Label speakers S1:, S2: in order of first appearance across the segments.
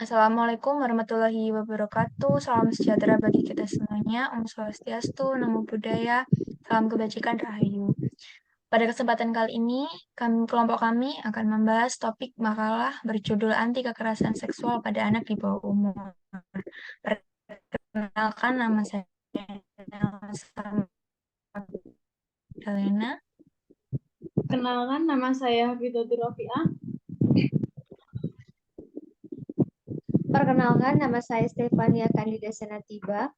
S1: Assalamualaikum warahmatullahi wabarakatuh. Salam sejahtera bagi kita semuanya. Om Swastiastu, Namo Buddhaya, salam kebajikan Rahayu. Pada kesempatan kali ini, kelompok kami akan membahas topik makalah berjudul Anti Kekerasan Seksual pada Anak di Bawah Umur. Perkenalkan nama saya Helena.
S2: Kenalkan, nama saya Hafidzatul Rofiah.
S3: Perkenalkan, nama saya Stefania Candida Senatiba.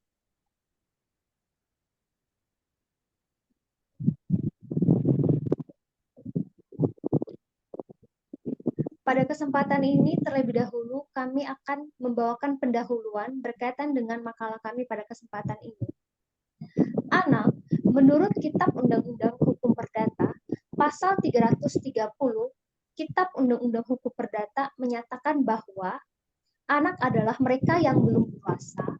S3: Pada kesempatan ini, terlebih dahulu kami akan membawakan pendahuluan berkaitan dengan makalah kami pada kesempatan ini. Anak, menurut Kitab Undang-Undang Hukum Perdata, Pasal 330, Kitab Undang-Undang Hukum Perdata menyatakan bahwa anak adalah mereka yang belum dewasa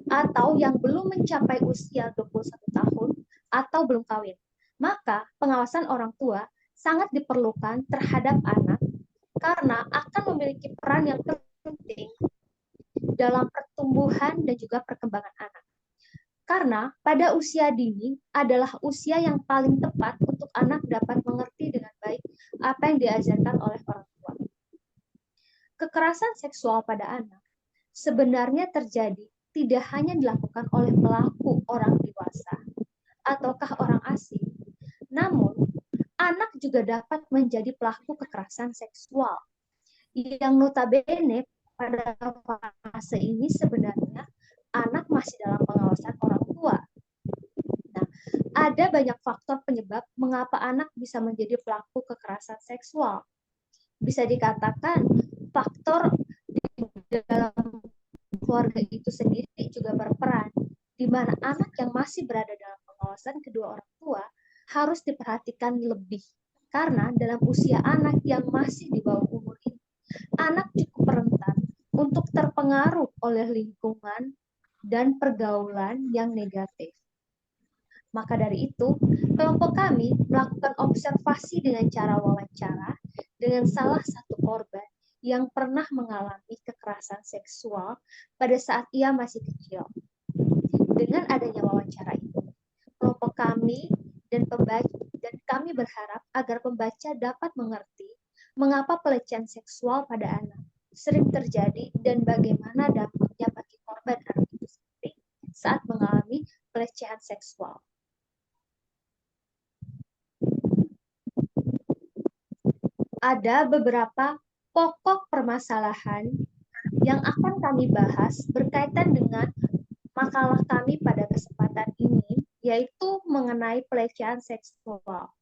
S3: atau yang belum mencapai usia 21 tahun atau belum kawin. Maka pengawasan orang tua sangat diperlukan terhadap anak karena akan memiliki peran yang penting dalam pertumbuhan dan juga perkembangan anak. Karena pada usia dini adalah usia yang paling tepat untuk anak dapat mengerti dengan baik apa yang diajarkan oleh orang tua. Kekerasan seksual pada anak sebenarnya terjadi tidak hanya dilakukan oleh pelaku orang dewasa ataukah orang asing, namun anak juga dapat menjadi pelaku kekerasan seksual yang notabene pada fase ini sebenarnya anak masih dalam pengawasan orang tua. Nah, ada banyak faktor penyebab mengapa anak bisa menjadi pelaku kekerasan seksual. Bisa dikatakan faktor di dalam keluarga itu sendiri juga berperan, di mana anak yang masih berada dalam pengawasan kedua orang tua harus diperhatikan lebih. Karena dalam usia anak yang masih di bawah umur ini, anak cukup rentan untuk terpengaruh oleh lingkungan dan pergaulan yang negatif. Maka dari itu, kelompok kami melakukan observasi dengan cara wawancara dengan salah satu korban yang pernah mengalami kekerasan seksual pada saat ia masih kecil. Dengan adanya wawancara itu, kelompok kami dan kami berharap agar pembaca dapat mengerti mengapa pelecehan seksual pada anak sering terjadi dan bagaimana dampaknya bagi korban anak itu sendiri saat mengalami pelecehan seksual. Ada beberapa pokok permasalahan yang akan kami bahas berkaitan dengan makalah kami pada kesempatan ini, yaitu mengenai pelecehan seksual.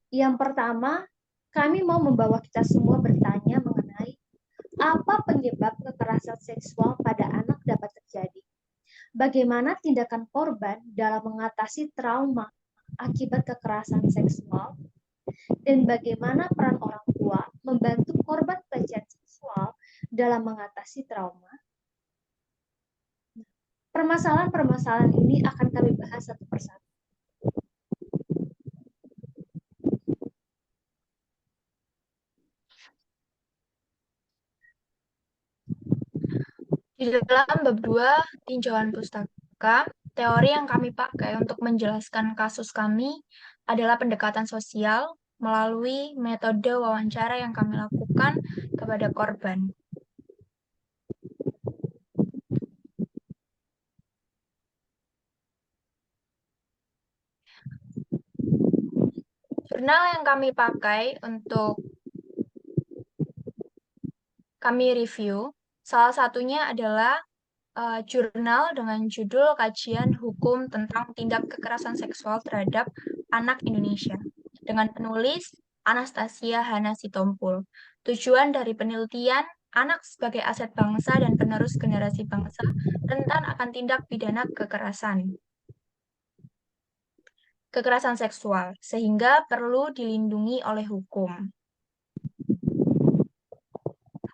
S3: Yang pertama, kami mau membawa kita semua bertanya mengenai apa penyebab kekerasan seksual pada anak dapat terjadi. Bagaimana tindakan korban dalam mengatasi trauma akibat kekerasan seksual, dan bagaimana peran orang tua membantu korban pelecehan seksual dalam mengatasi trauma. Permasalahan-permasalahan ini akan kami bahas satu persatu.
S1: Di dalam bab 2 tinjauan pustaka, teori yang kami pakai untuk menjelaskan kasus kami adalah pendekatan sosial melalui metode wawancara yang kami lakukan kepada korban. Jurnal yang kami pakai untuk kami review, salah satunya adalah jurnal dengan judul Kajian Hukum tentang Tindak Kekerasan Seksual Terhadap Anak Indonesia dengan penulis Anastasia Hana Sitompul. Tujuan dari penelitian, anak sebagai aset bangsa dan penerus generasi bangsa rentan akan tindak pidana kekerasan seksual, sehingga perlu dilindungi oleh hukum.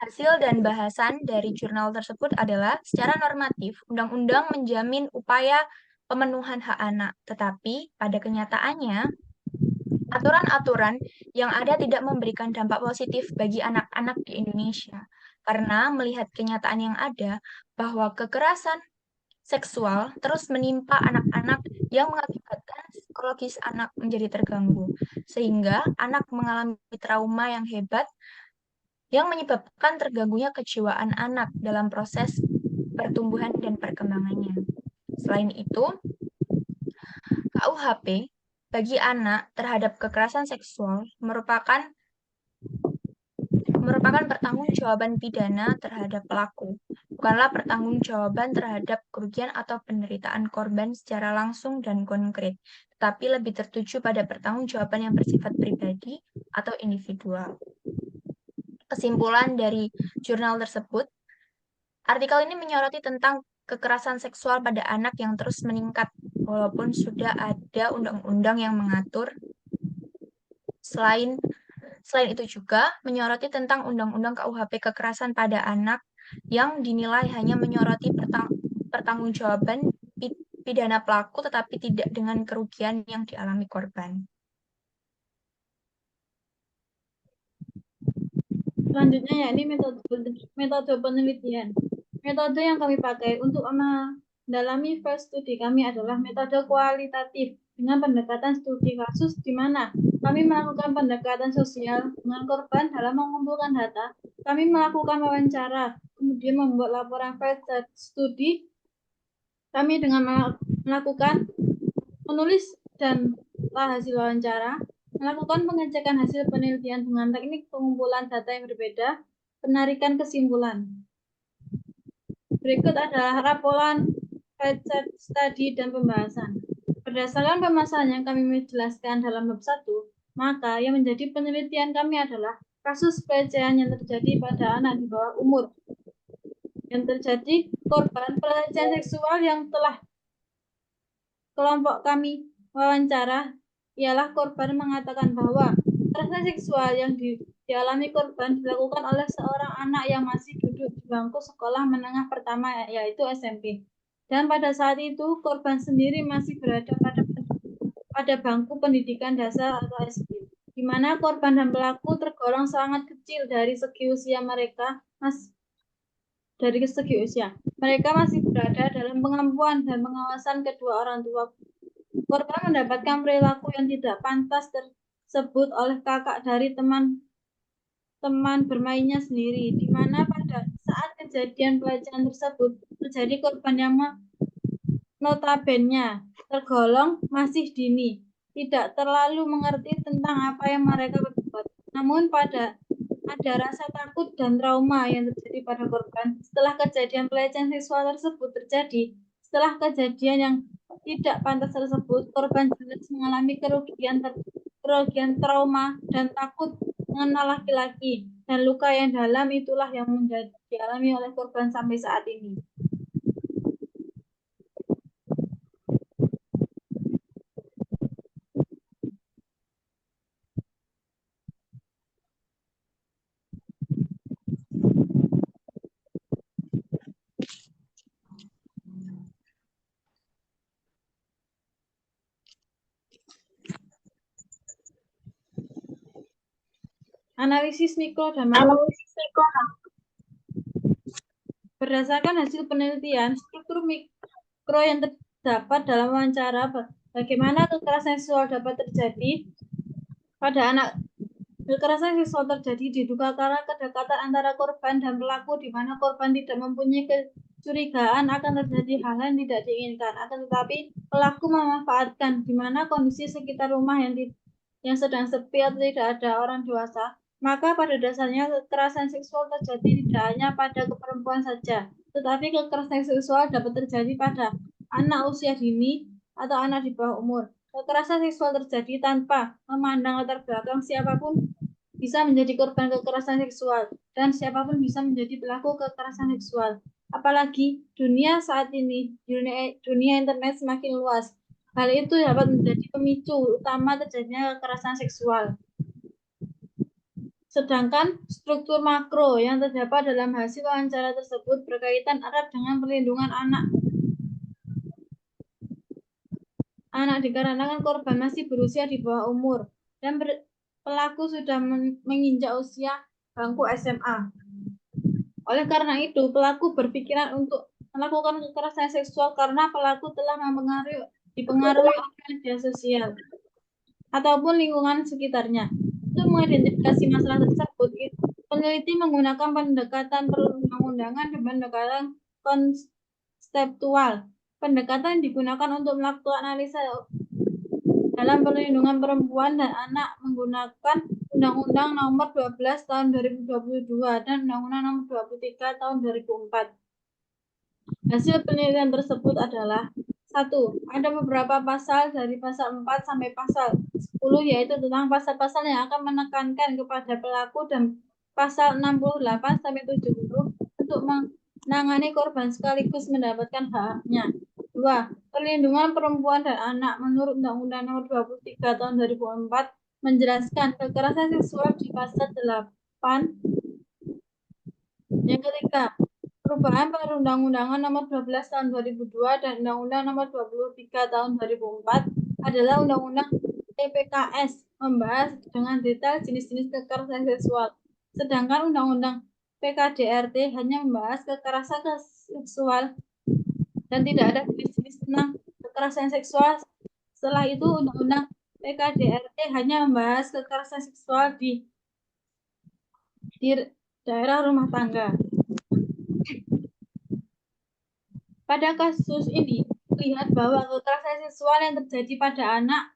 S1: Hasil dan bahasan dari jurnal tersebut adalah, secara normatif, undang-undang menjamin upaya pemenuhan hak anak, tetapi pada kenyataannya, aturan-aturan yang ada tidak memberikan dampak positif bagi anak-anak di Indonesia. karena melihat kenyataan yang ada bahwa kekerasan seksual terus menimpa anak-anak yang mengakibatkan psikologis anak menjadi terganggu, sehingga anak mengalami trauma yang hebat yang menyebabkan terganggunya kejiwaan anak dalam proses pertumbuhan dan perkembangannya. Selain itu, KUHP bagi anak terhadap kekerasan seksual merupakan pertanggungjawaban pidana terhadap pelaku, bukanlah pertanggungjawaban terhadap kerugian atau penderitaan korban secara langsung dan konkret, tetapi lebih tertuju pada pertanggungjawaban yang bersifat pribadi atau individual. Kesimpulan dari jurnal tersebut, artikel ini menyoroti tentang kekerasan seksual pada anak yang terus meningkat, walaupun sudah ada undang-undang yang mengatur. Selain itu juga menyoroti tentang Undang-Undang KUHP kekerasan pada anak yang dinilai hanya menyoroti pertanggungjawaban pidana pelaku tetapi tidak dengan kerugian yang dialami korban.
S2: Selanjutnya yakni metode penelitian. Metode yang kami pakai untuk mendalami file studi kami adalah metode kualitatif dengan pendekatan studi kasus di mana kami melakukan pendekatan sosial dengan korban dalam mengumpulkan data. Kami melakukan wawancara, kemudian membuat laporan file studi. Kami dengan menulis dan hasil wawancara, melakukan pengecekan hasil penelitian dengan teknik pengumpulan data yang berbeda, penarikan kesimpulan. Berikut adalah laporan file study dan pembahasan. Berdasarkan pemasaran yang kami jelaskan dalam bab 1, maka yang menjadi penelitian kami adalah kasus pelecehan yang terjadi pada anak di bawah umur. Yang terjadi korban pelecehan seksual yang telah kelompok kami wawancara ialah korban mengatakan bahwa kekerasan seksual yang dialami korban dilakukan oleh seorang anak yang masih duduk di bangku sekolah menengah pertama, yaitu SMP. Dan pada saat itu korban sendiri masih berada pada bangku pendidikan dasar atau SD, di mana korban dan pelaku tergolong sangat kecil dari segi usia mereka. Mereka masih berada dalam pengampuan dan pengawasan kedua orang tua. Korban mendapatkan perilaku yang tidak pantas tersebut oleh kakak dari teman bermainnya sendiri, di mana pada saat kejadian pelecehan tersebut terjadi korban yang notabene tergolong masih dini, tidak terlalu mengerti tentang apa yang mereka berbuat. Namun ada rasa takut dan trauma yang terjadi pada korban setelah kejadian pelecehan seksual tersebut terjadi. Setelah kejadian yang tidak pantas tersebut, korban jelas mengalami kerugian trauma dan takut mengenal laki-laki, dan luka yang dalam itulah yang dialami oleh korban sampai saat ini. Analisis mikro dan makro. Berdasarkan hasil penelitian, struktur mikro yang terdapat dalam wawancara bagaimana kekerasan seksual dapat terjadi pada anak. Kekerasan seksual terjadi diduga karena kedekatan antara korban dan pelaku, di mana korban tidak mempunyai kecurigaan akan terjadi hal yang tidak diinginkan, akan tetapi pelaku memanfaatkan di mana kondisi sekitar rumah yang sedang sepi atau tidak ada orang dewasa. Maka pada dasarnya kekerasan seksual terjadi tidak hanya pada perempuan saja, tetapi kekerasan seksual dapat terjadi pada anak usia dini atau anak di bawah umur. Kekerasan seksual terjadi tanpa memandang latar belakang, siapapun bisa menjadi korban kekerasan seksual dan siapapun bisa menjadi pelaku kekerasan seksual. Apalagi dunia saat ini, dunia internet semakin luas. Hal itu dapat menjadi pemicu utama terjadinya kekerasan seksual. Sedangkan struktur makro yang terdapat dalam hasil wawancara tersebut berkaitan erat dengan perlindungan anak dikarenakan korban masih berusia di bawah umur dan pelaku sudah menginjak usia bangku SMA. Oleh karena itu, pelaku berpikiran untuk melakukan kekerasan seksual karena pelaku telah dipengaruhi oleh media sosial ataupun lingkungan sekitarnya. Untuk mengidentifikasi masalah tersebut, peneliti menggunakan pendekatan perundang-undangan dan pendekatan konseptual. Pendekatan yang digunakan untuk melakukan analisa dalam perlindungan perempuan dan anak menggunakan Undang-Undang Nomor 12 Tahun 2022 dan Undang-Undang Nomor 23 Tahun 2004. Hasil penelitian tersebut adalah: 1. Ada beberapa pasal dari pasal 4 sampai pasal 10, yaitu tentang pasal-pasal yang akan menekankan kepada pelaku, dan pasal 68 sampai 70 untuk menangani korban sekaligus mendapatkan hak-haknya. 2. Perlindungan perempuan dan anak menurut Undang-Undang Nomor 23 Tahun 2004 menjelaskan kekerasan seksual di pasal 8. Yang ketiga, perubahan Perundang-Undangan Nomor 12 Tahun 2002 dan Undang-Undang Nomor 23 Tahun 2004 adalah Undang-Undang TPKS, membahas dengan detail jenis-jenis kekerasan seksual. Sedangkan Undang-Undang PKDRT hanya membahas kekerasan seksual dan tidak ada jenis-jenis tentang kekerasan seksual. Setelah itu, Undang-Undang PKDRT hanya membahas kekerasan seksual di daerah rumah tangga. Pada kasus ini, lihat bahwa kekerasan seksual yang terjadi pada anak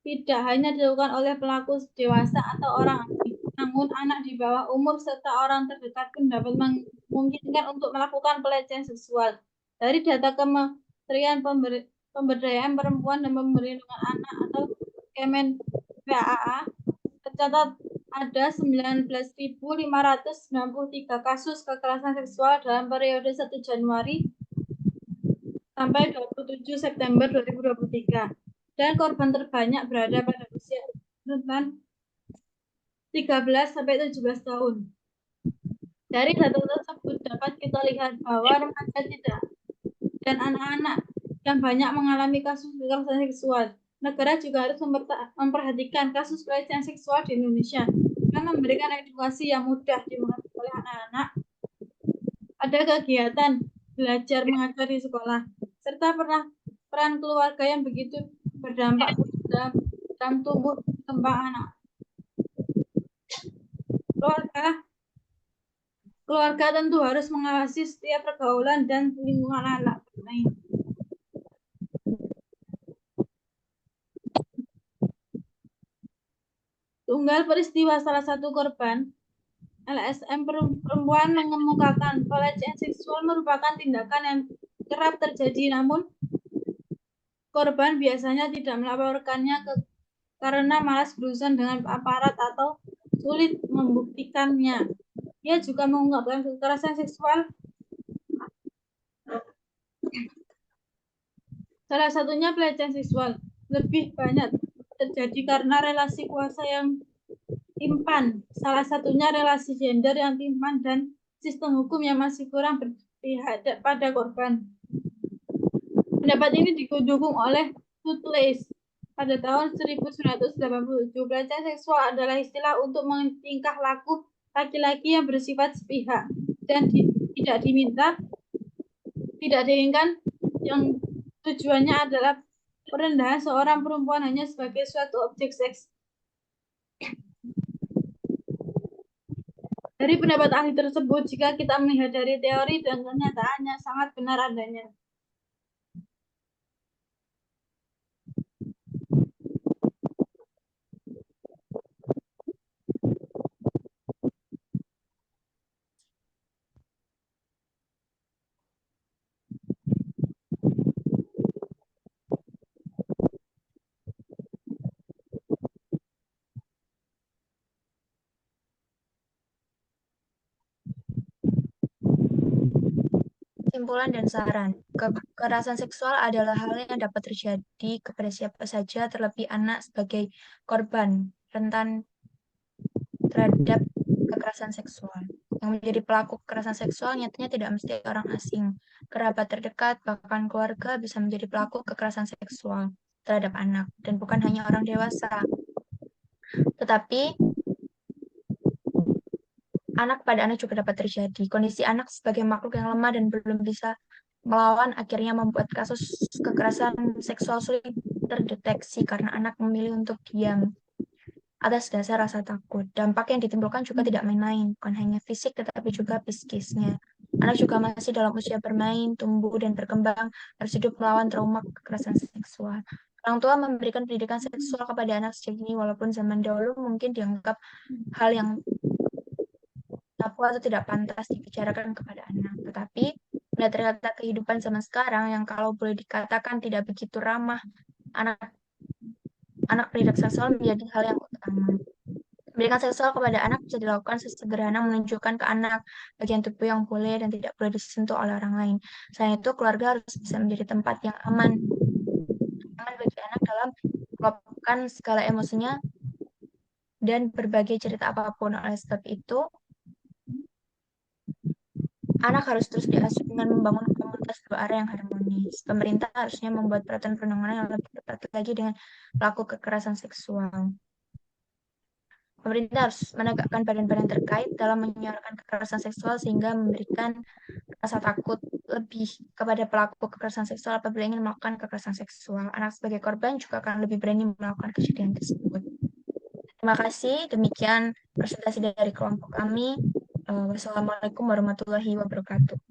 S2: tidak hanya dilakukan oleh pelaku dewasa atau orang asing, namun anak di bawah umur serta orang terdekat pun dapat memungkinkan untuk melakukan pelecehan seksual. Dari data Kementerian Pemberdayaan Perempuan dan Perlindungan Anak atau Kemen-PAA, tercatat ada 19.593 kasus kekerasan seksual dalam periode 1 Januari sampai 27 September 2023. Dan korban terbanyak berada pada usia rentan 13 sampai 17 tahun. Dari data tersebut dapat kita lihat bahwa remaja dan anak-anak yang banyak mengalami kasus kekerasan seksual. Negara juga harus memperhatikan kasus pelecehan seksual di Indonesia dan memberikan edukasi yang mudah dimengerti oleh anak-anak. Ada kegiatan belajar mengajar di sekolah, serta peran keluarga yang begitu berdampak dalam tumbuh kembang anak. Keluarga tentu harus mengawasi setiap pergaulan dan lingkungan anak bermain. Tunggal peristiwa salah satu korban, LSM perempuan, mengemukakan pelecehan seksual merupakan tindakan yang kerap terjadi, namun korban biasanya tidak melaporkannya karena malas berurusan dengan aparat atau sulit membuktikannya. Ia juga mengungkapkan kekerasan seksual. Salah satunya pelecehan seksual lebih banyak terjadi karena relasi kuasa yang timpang. Salah satunya relasi gender yang timpang dan sistem hukum yang masih kurang berpihak pada korban. Pendapat ini didukung oleh Tutleis. Pada tahun 1987, pelecehan seksual adalah istilah untuk tingkah laku laki-laki yang bersifat sepihak dan tidak diinginkan, yang tujuannya adalah perendahan seorang perempuan hanya sebagai suatu objek seks. Dari pendapat ahli tersebut, jika kita melihat dari teori dan kenyataannya, sangat benar adanya.
S1: Kesimpulan dan saran. Kekerasan seksual adalah hal yang dapat terjadi kepada siapa saja, terlebih anak sebagai korban rentan terhadap kekerasan seksual. Yang menjadi pelaku kekerasan seksual nyatanya tidak mesti orang asing. Kerabat terdekat, bahkan keluarga bisa menjadi pelaku kekerasan seksual terhadap anak, dan bukan hanya orang dewasa. Tetapi anak pada anak juga dapat terjadi. Kondisi anak sebagai makhluk yang lemah dan belum bisa melawan akhirnya membuat kasus kekerasan seksual sulit terdeteksi karena anak memilih untuk diam atas dasar rasa takut. Dampak yang ditimbulkan juga tidak main-main, bukan hanya fisik tetapi juga psikisnya. Anak juga masih dalam usia bermain, tumbuh, dan berkembang, harus hidup melawan trauma kekerasan seksual. Orang tua memberikan pendidikan seksual kepada anak sejak dini, walaupun zaman dahulu mungkin dianggap hal yang tabu atau tidak pantas dibicarakan kepada anak. Tetapi, melihat realita kehidupan zaman sekarang yang kalau boleh dikatakan tidak begitu ramah, anak pendidik seksual menjadi hal yang utama. Pendidikan seksual kepada anak bisa dilakukan sesederhana menunjukkan ke anak bagian tubuh yang boleh dan tidak boleh disentuh oleh orang lain. Selain itu, keluarga harus bisa menjadi tempat yang aman bagi anak dalam meluapkan segala emosinya dan berbagai cerita apapun. Oleh sebab itu, anak harus terus diasuh dengan membangun komunitas dua arah yang harmonis. Pemerintah harusnya membuat peraturan perundang-undangan yang lebih tepat lagi dengan pelaku kekerasan seksual. Pemerintah harus menegakkan badan-badan terkait dalam menyuarakan kekerasan seksual sehingga memberikan rasa takut lebih kepada pelaku kekerasan seksual apabila ingin melakukan kekerasan seksual. Anak sebagai korban juga akan lebih berani melakukan kejadian tersebut. Terima kasih. Demikian presentasi dari kelompok kami. Wassalamualaikum warahmatullahi wabarakatuh.